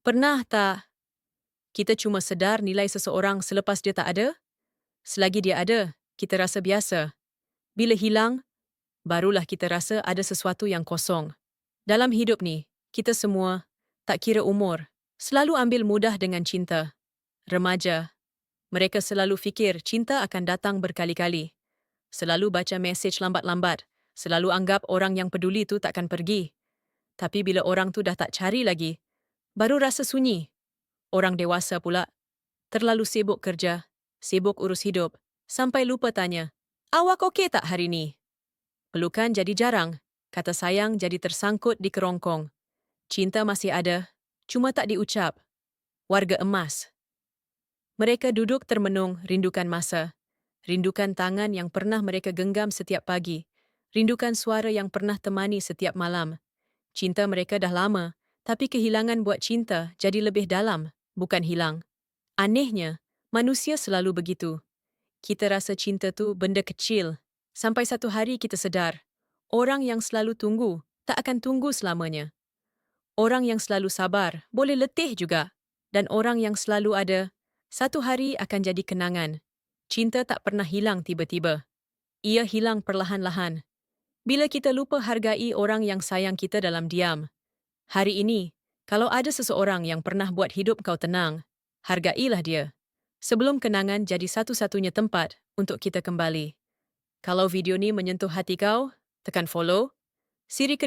Pernah tak kita cuma sedar nilai seseorang selepas dia tak ada? Selagi dia ada, kita rasa biasa. Bila hilang, barulah kita rasa ada sesuatu yang kosong. Dalam hidup ni, kita semua, tak kira umur, selalu ambil mudah dengan cinta. Remaja, mereka selalu fikir cinta akan datang berkali-kali. Selalu baca mesej lambat-lambat, selalu anggap orang yang peduli tu takkan pergi. Tapi bila orang tu dah tak cari lagi, baru rasa sunyi. Orang dewasa pula, terlalu sibuk kerja, sibuk urus hidup, sampai lupa tanya, "Awak okey tak hari ni?" Pelukan jadi jarang, kata sayang jadi tersangkut di kerongkong. Cinta masih ada, cuma tak diucap. Warga emas. Mereka duduk termenung, rindukan masa. Rindukan tangan yang pernah mereka genggam setiap pagi. Rindukan suara yang pernah temani setiap malam. Cinta mereka dah lama, tapi kehilangan buat cinta jadi lebih dalam, bukan hilang. Anehnya, manusia selalu begitu. Kita rasa cinta tu benda kecil, sampai satu hari kita sedar, orang yang selalu tunggu, tak akan tunggu selamanya. Orang yang selalu sabar, boleh letih juga. Dan orang yang selalu ada, satu hari akan jadi kenangan. Cinta tak pernah hilang tiba-tiba. Ia hilang perlahan-lahan. Bila kita lupa hargai orang yang sayang kita dalam diam. Hari ini, kalau ada seseorang yang pernah buat hidup kau tenang, hargailah dia. Sebelum kenangan jadi satu-satunya tempat untuk kita kembali. Kalau video ni menyentuh hati kau, tekan follow, siri